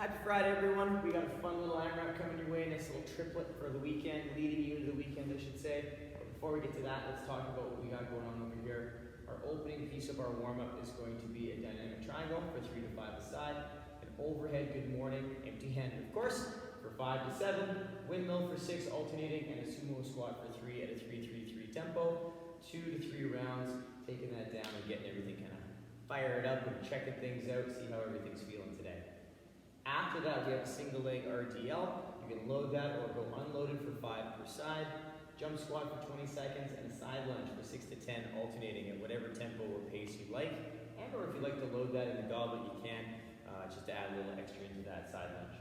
Happy Friday, everyone. We got a fun little AMRAP coming your way, nice little triplet for the weekend, leading you into the weekend, I should say. But before we get to that, let's talk about what we got going on over here. Our opening piece of our warm-up is going to be a dynamic triangle for 3 to 5 aside, an overhead good morning, empty-handed of course, for 5 to 7, windmill for 6 alternating, and a sumo squat for 3 at a 3-3-3 tempo, 2 to 3 rounds, taking that down and getting everything kind of fired up and checking things out, see how everything's feeling today. After that, we have a single leg RDL. You can load that or go unloaded for 5 per side. Jump squat for 20 seconds and a side lunge for 6 to 10, alternating at whatever tempo or pace you like. And or if you like to load that in the goblet, you can, just to add a little extra into that side lunge.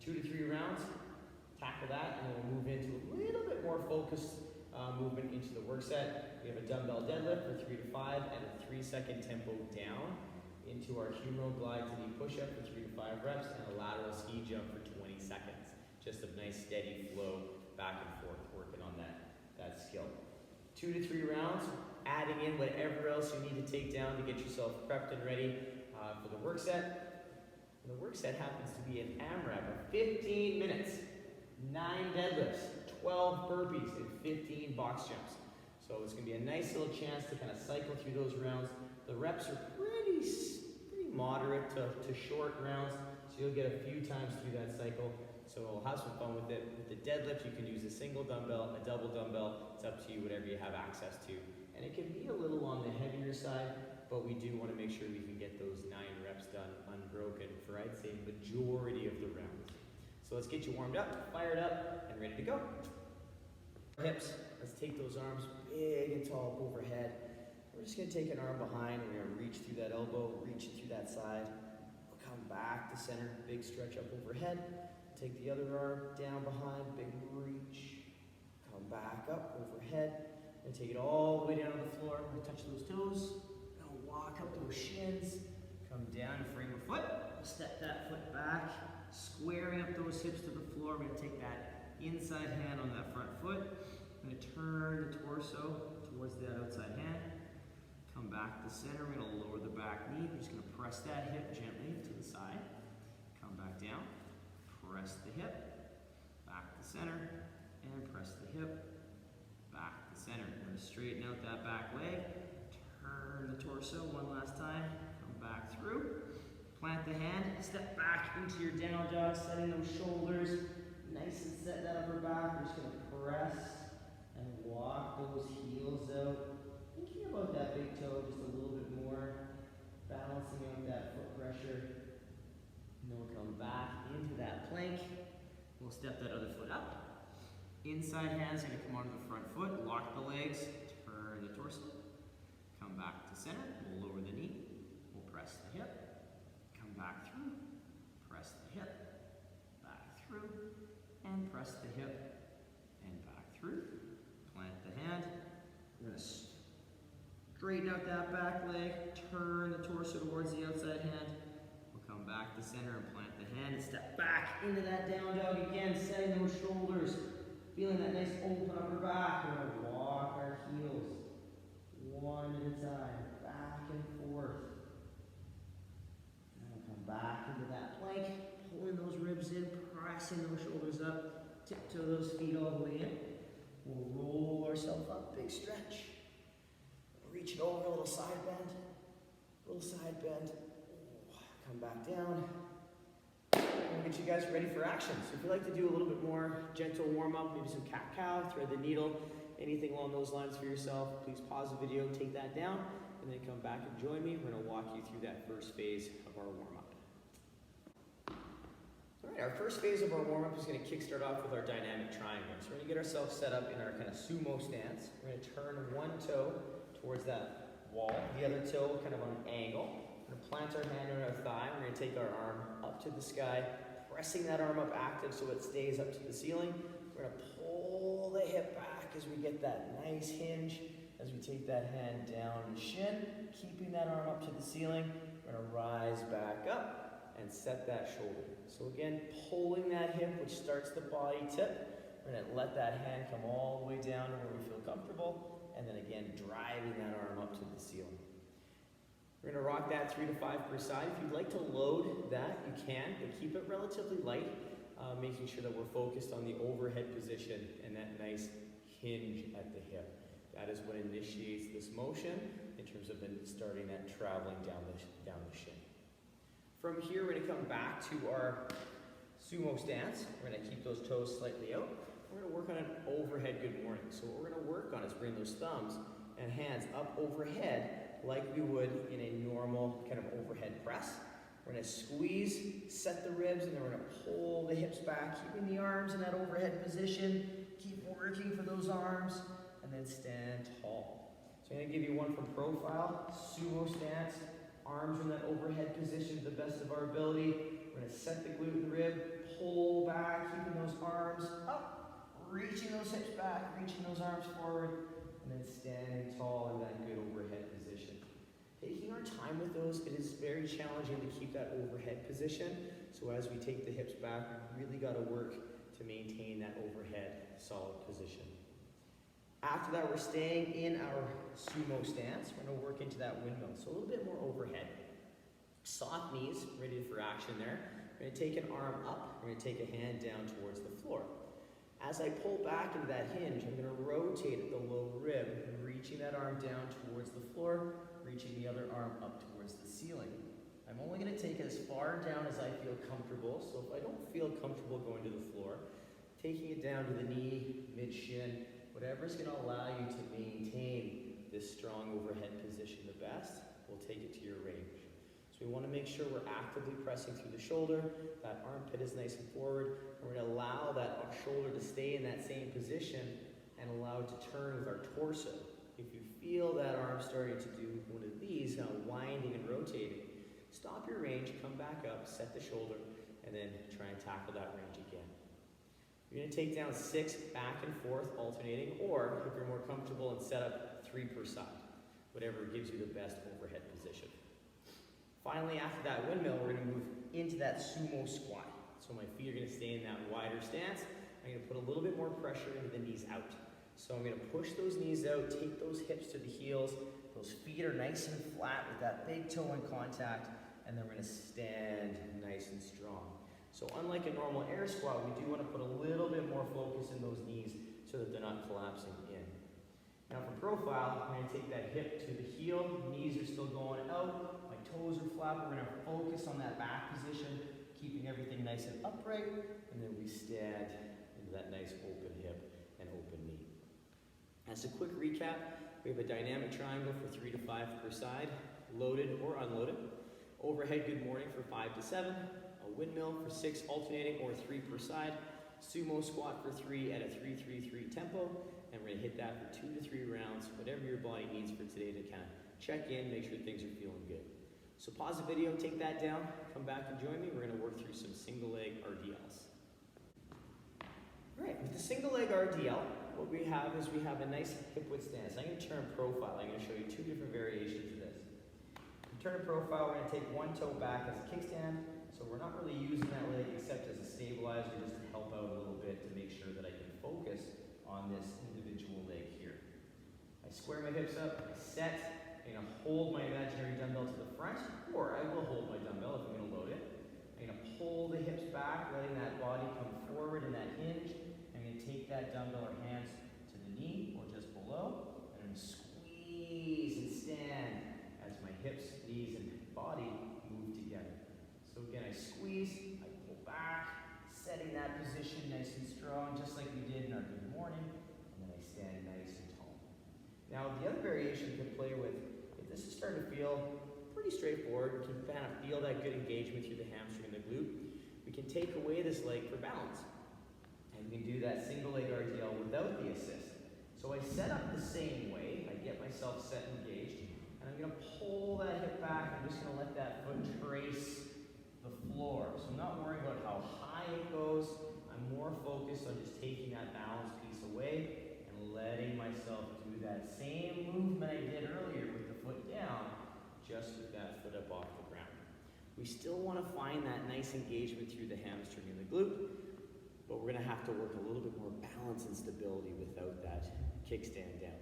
2 to 3 rounds, tackle that, and then we'll move into a little bit more focused movement into the work set. We have a dumbbell deadlift for 3 to 5 and a 3-second tempo down into our humeral glide to knee push-up for 3 to 5 reps and a lateral ski jump for 20 seconds. Just a nice steady flow back and forth, working on that skill. 2 to 3 rounds, adding in whatever else you need to take down to get yourself prepped and ready for the work set. And the work set happens to be an AMRAP of 15 minutes, 9 deadlifts, 12 burpees, and 15 box jumps. So it's going to be a nice little chance to kind of cycle through those rounds. The reps are pretty moderate to short rounds, so you'll get a few times through that cycle. So we'll have some fun with it. With the deadlift, you can use a single dumbbell, a double dumbbell. It's up to you, whatever you have access to. And it can be a little on the heavier side, but we do want to make sure we can get those 9 reps done unbroken for, I'd say, majority of the rounds. So let's get you warmed up, fired up, and ready to go. Hips, let's take those arms big and tall up overhead. We're just going to take an arm behind, and we're going to reach through that elbow, reach through that side. We'll come back to center, big stretch up overhead. Take the other arm down behind, big reach. Come back up overhead. And take it all the way down to the floor. We're going to touch those toes. We're going to walk up those shins. Come down and frame a foot. We'll step that foot back, squaring up those hips to the floor. We're going to take that inside hand on that front foot. I'm going to turn the torso towards that outside hand. Come back to center, we're going to lower the back knee. We're just going to press that hip gently to the side. Come back down, press the hip, back to center, and press the hip, back to center. We're going to straighten out that back leg, turn the torso one last time, come back through, plant the hand, step back into your down dog, setting those shoulders, nice and set that upper back. We're just going to press and walk those heels out. Thinking about that big toe just a little bit more, balancing out that foot pressure. And then we'll come back into that plank. We'll step that other foot up. Inside hand's going to come onto the front foot, lock the legs, turn the torso. Come back to center, we'll lower the knee. We'll press the hip, come back through, press the hip, back through, and press the hip, and back through. Plant the hand. We're going to straighten out that back leg, turn the torso towards the outside hand. We'll come back to center and plant the hand and step back into that down dog again, setting those shoulders, feeling that nice open upper back. We're going to walk our heels one at a time, back and forth. And we'll come back into that plank, pulling those ribs in, pressing those shoulders up, tiptoe those feet all the way in. We'll roll ourselves up, big stretch. Reach it over, a little side bend, come back down. We'll get you guys ready for action. So if you'd like to do a little bit more gentle warm-up, maybe some cat-cow, thread the needle, anything along those lines for yourself, please pause the video, take that down, and then come back and join me. We're going to walk you through that first phase of our warm-up. All right, our first phase of our warm-up is going to kickstart off with our dynamic triangle. So we're going to get ourselves set up in our kind of sumo stance. We're going to turn one toe towards that wall, the other toe kind of on an angle. We're going to plant our hand on our thigh. We're going to take our arm up to the sky, pressing that arm up active so it stays up to the ceiling. We're going to pull the hip back as we get that nice hinge, as we take that hand down the shin, keeping that arm up to the ceiling. We're going to rise back up and set that shoulder. So again, pulling that hip, which starts the body tip. We're going to let that hand come all the way down to where we feel comfortable. And then again, driving that arm up to the ceiling. We're gonna rock that 3 to 5 per side. If you'd like to load that, you can, but keep it relatively light, making sure that we're focused on the overhead position and that nice hinge at the hip. That is what initiates this motion in terms of then starting that traveling down the shin. From here, we're gonna come back to our sumo stance. We're gonna keep those toes slightly out. We're gonna work on an overhead good morning. So what we're gonna work on is bring those thumbs and hands up overhead like we would in a normal kind of overhead press. We're gonna squeeze, set the ribs, and then we're gonna pull the hips back, keeping the arms in that overhead position. Keep working for those arms, and then stand tall. So I'm gonna give you one from profile, sumo stance, arms in that overhead position to the best of our ability. We're gonna set the glute and rib, pull back, keeping those arms up, reaching those hips back, reaching those arms forward, and then standing tall in that good overhead position. Taking our time with those, it is very challenging to keep that overhead position. So as we take the hips back, we really gotta work to maintain that overhead solid position. After that, we're staying in our sumo stance. We're gonna work into that windmill. So a little bit more overhead. Soft knees, ready for action there. We're gonna take an arm up, we're gonna take a hand down towards the floor. As I pull back into that hinge, I'm gonna rotate at the low rib, reaching that arm down towards the floor, reaching the other arm up towards the ceiling. I'm only gonna take it as far down as I feel comfortable, so if I don't feel comfortable going to the floor, taking it down to the knee, mid-shin, whatever's gonna allow you to maintain this strong overhead position the best, will take it to your range. So we wanna make sure we're actively pressing through the shoulder, that armpit is nice and forward, and we're gonna allow that shoulder to stay in that same position and allow it to turn with our torso. If you feel that arm starting to do one of these, kind of winding and rotating, stop your range, come back up, set the shoulder, and then try and tackle that range again. You're gonna take down 6 back and forth alternating, or if you're more comfortable and set up 3 per side, whatever gives you the best overhead position. Finally, after that windmill, we're gonna move into that sumo squat. So my feet are gonna stay in that wider stance. I'm gonna put a little bit more pressure into the knees out. So I'm gonna push those knees out, take those hips to the heels. Those feet are nice and flat with that big toe in contact, and then we're gonna stand nice and strong. So unlike a normal air squat, we do wanna put a little bit more focus in those knees so that they're not collapsing in. Now for profile, we're gonna take that hip to the heel, knees are still going out, my toes are flat, we're gonna focus on that back position, keeping everything nice and upright, and then we stand into that nice open hip and open knee. As a quick recap, we have a dynamic triangle for 3 to 5 per side, loaded or unloaded, overhead good morning for 5 to 7, a windmill for 6 alternating or 3 per side, sumo squat for 3 at a 3-3-3 tempo, and we're gonna hit that for 2 to 3 rounds, whatever your body needs for today to kind of check in, make sure things are feeling good. So pause the video, take that down, come back and join me. We're gonna work through some single leg RDLs. All right, with the single leg RDL, what we have is we have a nice hip width stance. I'm gonna turn profile. I'm gonna show you 2 different variations of this. Turn profile, we're gonna take one toe back as a kickstand. So we're not really using that leg except as a stabilizer, just to help out a little bit to make sure that I can focus on this individual leg here. I square my hips up, I set, I'm gonna hold my imaginary dumbbell to the front, or I will hold my dumbbell if I'm gonna load it. I'm gonna pull the hips back, letting that body come forward in that hinge. I'm gonna take that dumbbell or hands to the knee or just below, and I'm gonna squeeze and stand as my hips, knees, and body move together. So again, I squeeze, I pull back, setting that position nice and strong, just like we did in our good morning, and then I stand nice and tall. Now, the other variation you can play with, if this is starting to feel pretty straightforward, you can kind of feel that good engagement through the hamstring and the glute, we can take away this leg for balance. And we can do that single leg RDL without the assist. So I set up the same way, I get myself set and engaged, and I'm gonna pull that hip back, I'm just gonna let that foot trace the floor. So I'm not worrying about how high it goes, I'm more focused on just taking that balance piece away and letting myself do that same movement I did earlier with the foot down, just with that foot up off the ground. We still want to find that nice engagement through the hamstring and the glute, but we're going to have to work a little bit more balance and stability without that kickstand down.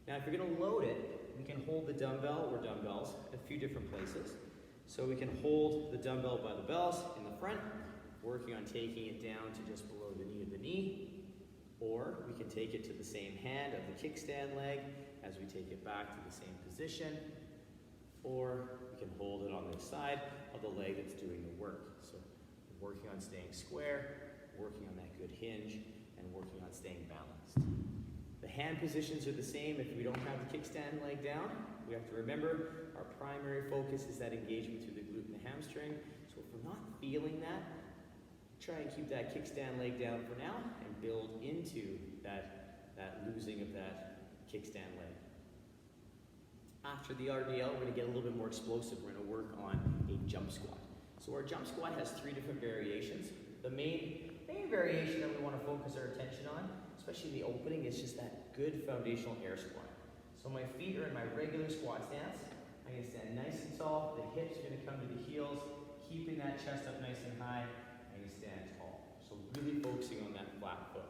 Now if you're going to load it, we can hold the dumbbell or dumbbells in a few different places. So we can hold the dumbbell by the bells in the front, working on taking it down to just below the knee of the knee. Or we can take it to the same hand of the kickstand leg as we take it back to the same position. Or we can hold it on the side of the leg that's doing the work. So working on staying square, working on that good hinge, and working on staying balanced. The hand positions are the same if we don't have the kickstand leg down. We have to remember our primary focus is that engagement through the glute and the hamstring. So if we're not feeling that, try and keep that kickstand leg down for now and build into that losing of that kickstand leg. After the RDL, we're going to get a little bit more explosive. We're going to work on a jump squat. So our jump squat has 3 different variations. The main variation that we want to focus our attention on, especially in the opening, is just that good foundational air squat. So my feet are in my regular squat stance. I'm going to stand nice and tall. The hips are going to come to the heels, keeping that chest up nice and high. I'm going to stand tall. So really focusing on that flat foot.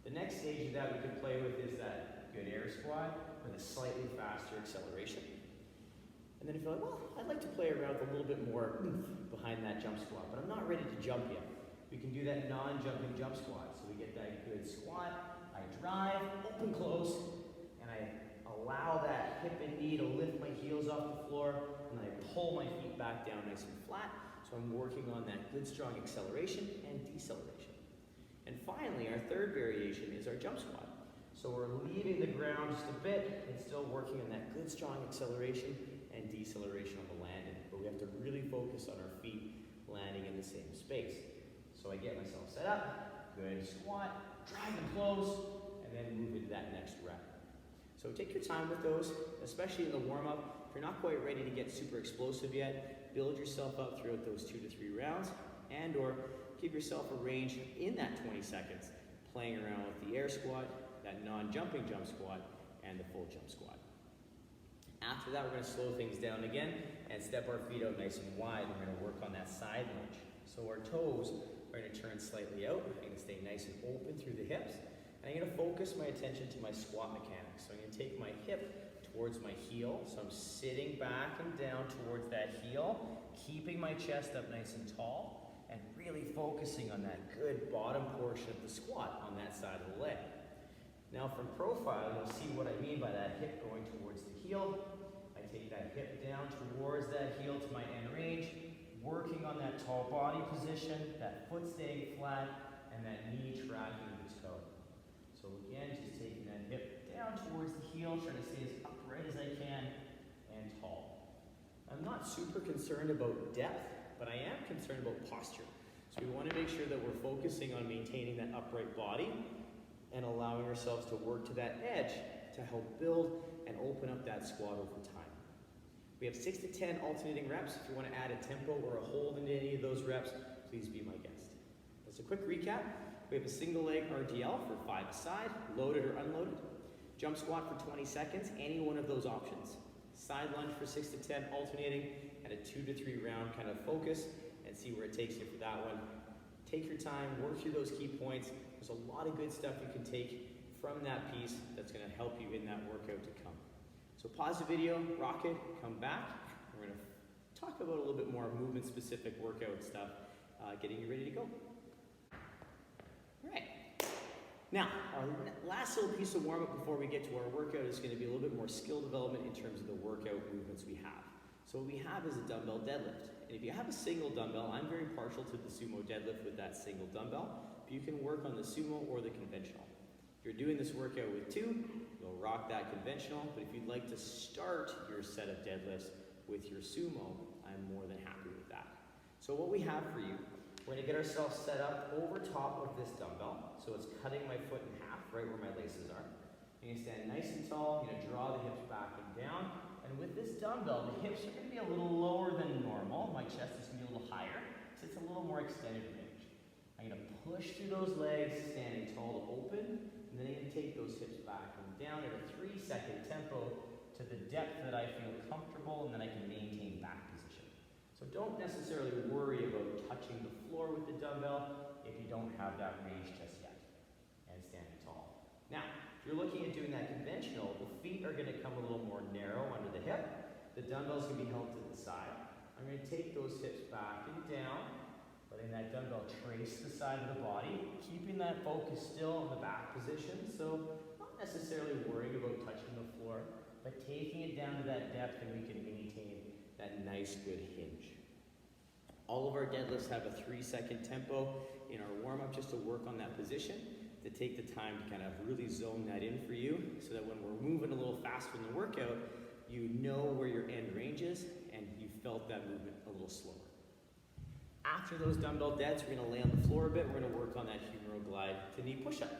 The next stage of that we can play with is that good air squat with a slightly faster acceleration. And then if you're like, well, I'd like to play around with a little bit more behind that jump squat, but I'm not ready to jump yet. We can do that non-jumping jump squat. So we get that good squat, I drive, open close, and I allow that hip and knee to lift my heels off the floor, and then I pull my feet back down nice and flat. So I'm working on that good strong acceleration and deceleration. And finally, our third variation is our jump squat. So we're leaving the ground just a bit and still working on that good strong acceleration and deceleration on the landing. But we have to really focus on our feet landing in the same space. So I get myself set up, good squat, drive and close, and then move into that next rep. So take your time with those, especially in the warm-up. If you're not quite ready to get super explosive yet, build yourself up throughout those 2 to 3 rounds, and or give yourself a range in that 20 seconds, playing around with the air squat, that non-jumping jump squat, and the full jump squat. After that, we're going to slow things down again and step our feet out nice and wide. We're going to work on that side lunge. So our toes are going to turn slightly out. I'm going to stay nice and open through the hips. And I'm going to focus my attention to my squat mechanics. So I'm going to take my hip towards my heel. So I'm sitting back and down towards that heel, keeping my chest up nice and tall, and really focusing on that good bottom portion of the squat on that side of the leg. Now from profile, you'll see what I mean by that hip going towards the heel. I take that hip down towards that heel to my end range, working on that tall body position, that foot staying flat, and that knee tracking the toe. So again, just taking that hip down towards the heel, trying to stay as upright as I can, and tall. I'm not super concerned about depth, but I am concerned about posture. So we want to make sure that we're focusing on maintaining that upright body and allowing ourselves to work to that edge to help build and open up that squat over time. We have 6 to 10 alternating reps. If you want to add a tempo or a hold into any of those reps, please be my guest. As a quick recap, we have a single leg RDL for 5 aside, loaded or unloaded. Jump squat for 20 seconds, any one of those options. Side lunge for 6 to 10 alternating, and a 2 to 3 round kind of focus, and see where it takes you for that one. Take your time, work through those key points. There's a lot of good stuff you can take from that piece that's going to help you in that workout to come. So pause the video, rock it, come back. We're going to talk about a little bit more movement-specific workout stuff, getting you ready to go. All right. Now, our last little piece of warm-up before we get to our workout is going to be a little bit more skill development in terms of the workout movements we have. So what we have is a dumbbell deadlift. And if you have a single dumbbell, I'm very partial to the sumo deadlift with that single dumbbell. But you can work on the sumo or the conventional. If you're doing this workout with 2, you'll rock that conventional. But if you'd like to start your set of deadlifts with your sumo, I'm more than happy with that. So what we have for you, we're going to get ourselves set up over top of this dumbbell. So it's cutting my foot in half, right where my laces are. You're going to stand nice and tall. You're going to draw the hips back and down. And with this dumbbell, the hips are going to be a little lower than normal. My chest is going to be a little higher, so it's a little more extended range. I'm going to push through those legs, standing tall to open, and then I'm going to take those hips back and down at a 3-second tempo to the depth that I feel comfortable, and then I can maintain back position. So don't necessarily worry about touching the floor with the dumbbell if you don't have that range just yet. And standing tall. Now, If you're looking at doing that conventional, the feet are going to come a little more narrow under the hip. The dumbbells can be held to the side. I'm going to take those hips back and down, letting that dumbbell trace the side of the body, keeping that focus still in the back position, so not necessarily worrying about touching the floor, but taking it down to that depth and we can maintain that nice good hinge. All of our deadlifts have a 3-second tempo in our warm-up just to work on that position, to take the time to kind of really zone that in for you, so that when we're moving a little faster in the workout, you know where your end range is and you felt that movement a little slower. After those dumbbell deads, we're going to lay on the floor a bit. We're going to work on that humeral glide to knee push-up.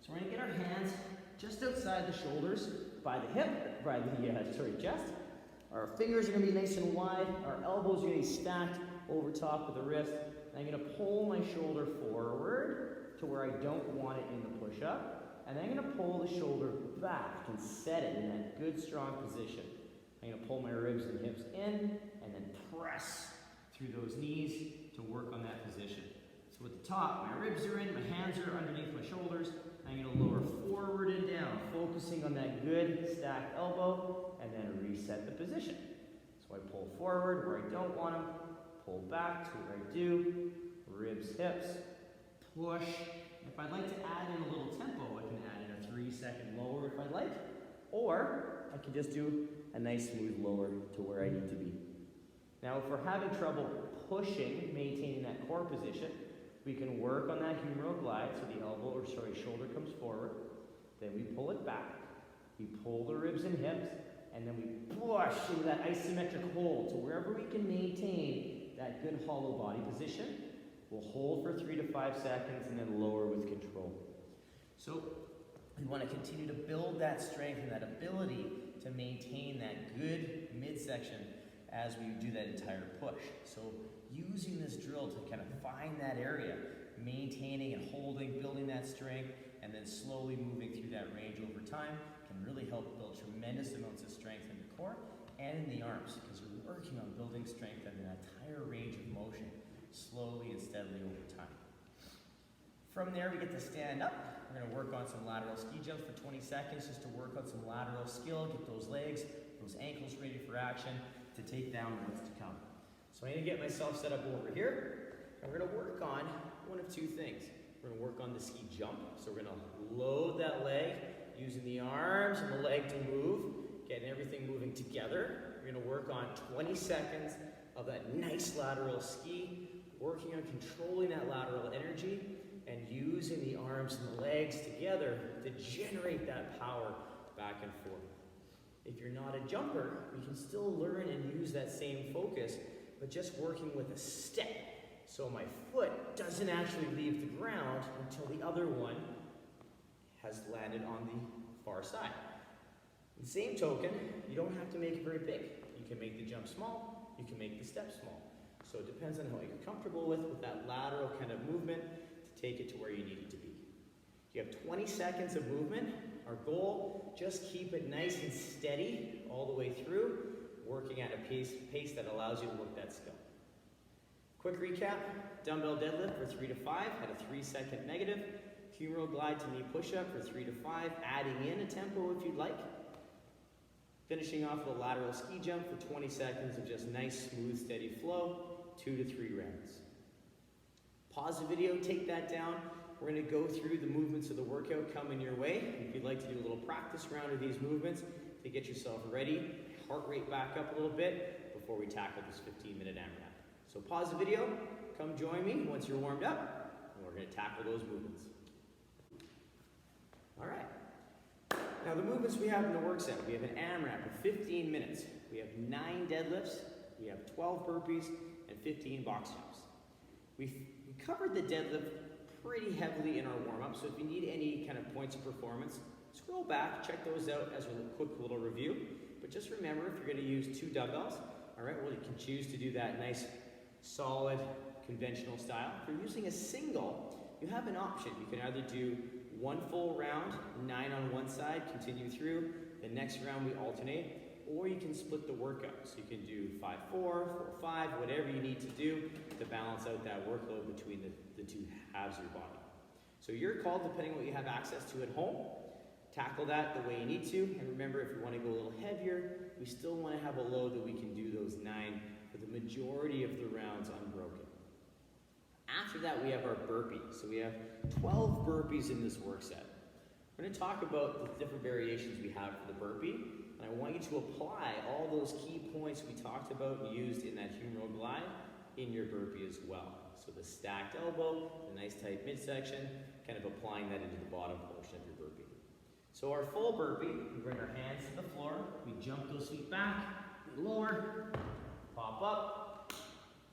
So we're going to get our hands just outside the shoulders, by the hip, by the chest. Our fingers are going to be nice and wide. Our elbows are going to be stacked over top of the wrist. And I'm going to pull my shoulder forward to where I don't want it in the push-up. And then I'm going to pull the shoulder back and set it in that good, strong position. I'm going to pull my ribs and hips in and then press through those knees to work on that position. So at the top, my ribs are in, my hands are underneath my shoulders. I'm going to lower forward and down, focusing on that good stacked elbow, and then reset the position. So I pull forward where I don't want them, pull back to where I do, ribs, hips, push. If I'd like to add in a little tempo, I can add in a 3-second lower if I'd like, or I can just do a nice smooth lower to where I need to be. Now, if we're having trouble pushing, maintaining that core position, we can work on that humeral glide, so the shoulder comes forward, then we pull it back, we pull the ribs and hips, and then we push into that isometric hold to wherever we can maintain that good hollow body position. We'll hold for 3 to 5 seconds and then lower with control. So we want to continue to build that strength and that ability to maintain that good midsection as we do that entire push. So using this drill to kind of find that area, maintaining and holding, building that strength, and then slowly moving through that range over time can really help build tremendous amounts of strength in the core and in the arms, because we're working on building strength in that entire range of motion, slowly and steadily over time. From there, we get to stand up. We're going to work on some lateral ski jumps for 20 seconds just to work on some lateral skill, get those legs, those ankles ready for action to take down what's to come. So I'm going to get myself set up over here, and we're going to work on one of two things. We're going to work on the ski jump. So we're going to load that leg, using the arms and the leg to move, getting everything moving together. We're going to work on 20 seconds of that nice lateral ski, working on controlling that lateral energy and using the arms and the legs together to generate that power back and forth. If you're not a jumper, you can still learn and use that same focus, but just working with a step. So my foot doesn't actually leave the ground until the other one has landed on the far side. In the same token, you don't have to make it very big. You can make the jump small, you can make the step small. So it depends on how you're comfortable with that lateral kind of movement to take it to where you need it to be. You have 20 seconds of movement. Our goal, just keep it nice and steady all the way through, working at a pace that allows you to work that skill. Quick recap, dumbbell deadlift for 3 to 5, had a 3-second negative. Humeral glide to knee push-up for 3 to 5, adding in a tempo if you'd like. Finishing off with a lateral ski jump for 20 seconds of just nice, smooth, steady flow, 2 to 3 rounds. Pause the video, take that down. We're going to go through the movements of the workout coming your way. If you'd like to do a little practice round of these movements to get yourself ready, heart rate back up a little bit before we tackle this 15-minute AMRAP. So pause the video, come join me once you're warmed up, and we're going to tackle those movements. All right. Now the movements we have in the work set, we have an AMRAP of 15 minutes. We have 9 deadlifts, we have 12 burpees, and 15 box jumps. We covered the deadlift pretty heavily in our warm-up, so if you need any kind of points of performance, scroll back, check those out as a quick little review. But just remember, if you're going to use 2 dumbbells, all right, well, you can choose to do that nice, solid, conventional style. If you're using a single, you have an option. You can either do 1 full round, 9 on one side, continue through. The next round we alternate, or you can split the workout. So you can do 5-4, 4-5, whatever you need to do to balance out that workload between the two halves of your body. So your call, depending on what you have access to at home. tackle that the way you need to. And remember, if you want to go a little heavier, we still want to have a load that we can do those 9 for the majority of the rounds unbroken. After that, we have our burpee. So we have 12 burpees in this work set. We're going to talk about the different variations we have for the burpee. And I want you to apply all those key points we talked about and used in that humeral glide in your burpee as well. So the stacked elbow, the nice tight midsection, kind of applying that into the bottom portion of your burpee. So our full burpee, we bring our hands to the floor, we jump those feet back, we lower, pop up,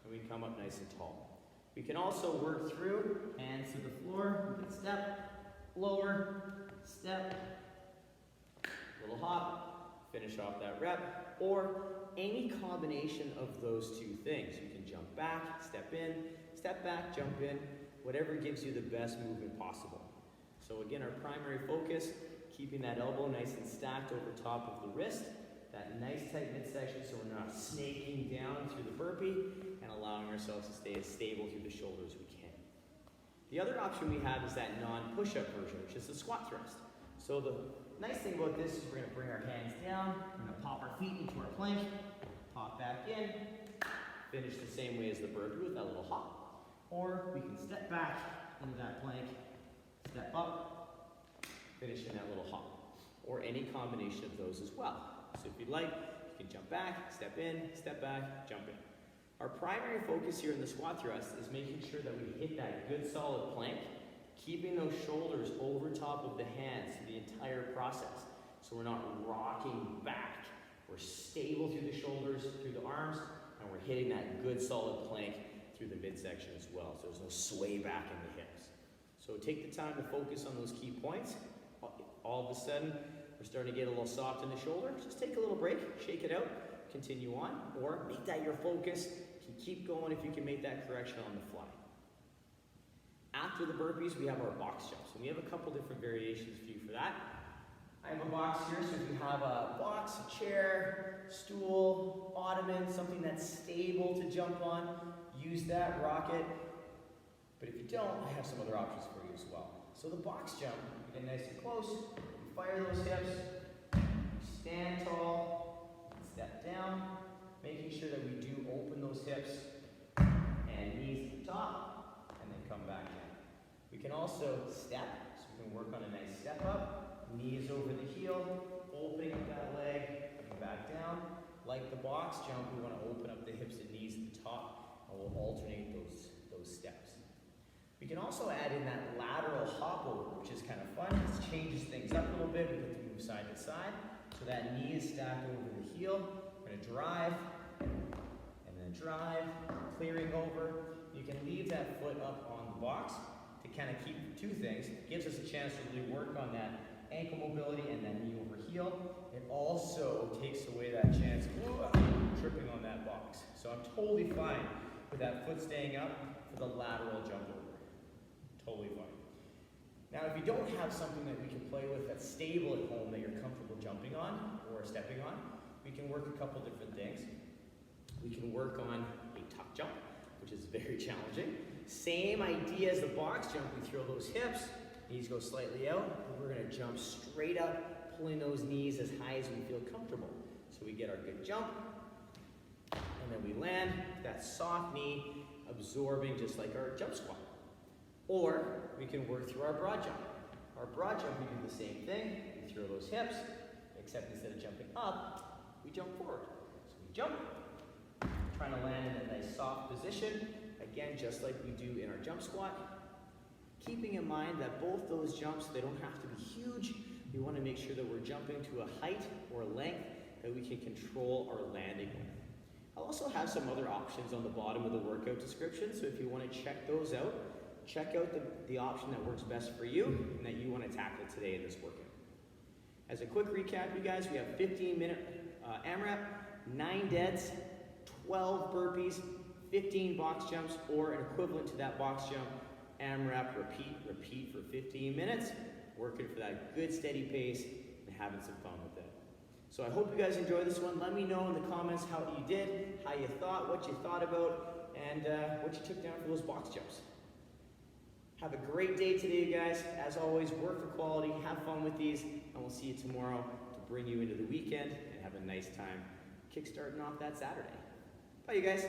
and we come up nice and tall. We can also work through, hands to the floor, we can step, lower, step, little hop, finish off that rep, or any combination of those two things. You can jump back, step in, step back, jump in, whatever gives you the best movement possible. So again, our primary focus, keeping that elbow nice and stacked over top of the wrist, that nice tight midsection so we're not snaking down through the burpee and allowing ourselves to stay as stable through the shoulder as we can. The other option we have is that non-push-up version, which is the squat thrust. So the nice thing about this is we're going to bring our hands down, we're going to pop our feet into our plank, pop back in, finish the same way as the burpee with that little hop. Or we can step back into that plank, step up, finish in that little hop. Or any combination of those as well. So if you'd like, you can jump back, step in, step back, jump in. Our primary focus here in the squat thrust is making sure that we hit that good solid plank, keeping those shoulders over top of the hands through the entire process. So we're not rocking back. We're stable through the shoulders, through the arms, and we're hitting that good solid plank through the midsection as well. So there's no sway back in the hips. So take the time to focus on those key points. All of a sudden, we're starting to get a little soft in the shoulder. Just take a little break, shake it out, continue on, or make that your focus. You can keep going if you can make that correction on the fly. After the burpees, we have our box jumps, and we have a couple different variations for you for that. I have a box here, so if you have a box, a chair, stool, ottoman, something that's stable to jump on, use that, rock it. But if you don't, I have some other options for you as well. So the box jump, you get nice and close, you fire those hips, you stand tall, step down, making sure that we do open those hips, and knees to the top, and then come back in. We can also step, so we can work on a nice step up, knees over the heel, opening up that leg, coming back down. Like the box jump, we want to open up the hips and knees at the top, and we'll alternate those steps. We can also add in that lateral hop over, which is kind of fun. This changes things up a little bit. We get to move side to side. So that knee is stacked over the heel. We're going to drive, and then drive, clearing over. You can leave that foot up on the box to kind of keep two things. It gives us a chance to really work on that ankle mobility and that knee over heel. It also takes away that chance of tripping on that box. So I'm totally fine with that foot staying up for the lateral jump over. Totally fine. Now, if you don't have something that we can play with that's stable at home that you're comfortable jumping on or stepping on, we can work a couple different things. We can work on a tuck jump, which is very challenging. Same idea as the box jump. We throw those hips, knees go slightly out, and we're going to jump straight up, pulling those knees as high as we feel comfortable. So we get our good jump, and then we land, that soft knee absorbing just like our jump squat. Or we can work through our broad jump. Our broad jump, we do the same thing. We throw those hips, except instead of jumping up, we jump forward. So we jump, trying to land in a nice soft position. Again, just like we do in our jump squat. Keeping in mind that both those jumps, they don't have to be huge. We want to make sure that we're jumping to a height or a length that we can control our landing with. I'll also have some other options on the bottom of the workout description, so if you want to check those out, check out the option that works best for you and that you want to tackle today in this workout. As a quick recap, you guys, we have 15-minute AMRAP, 9 deads, 12 burpees, 15 box jumps, or an equivalent to that box jump, AMRAP, repeat for 15 minutes, working for that good steady pace and having some fun with it. So I hope you guys enjoyed this one. Let me know in the comments how you did, how you thought, what you thought about, and what you took down for those box jumps. Have a great day today, you guys. As always, work for quality, have fun with these, and we'll see you tomorrow to bring you into the weekend and have a nice time kickstarting off that Saturday. Bye, you guys.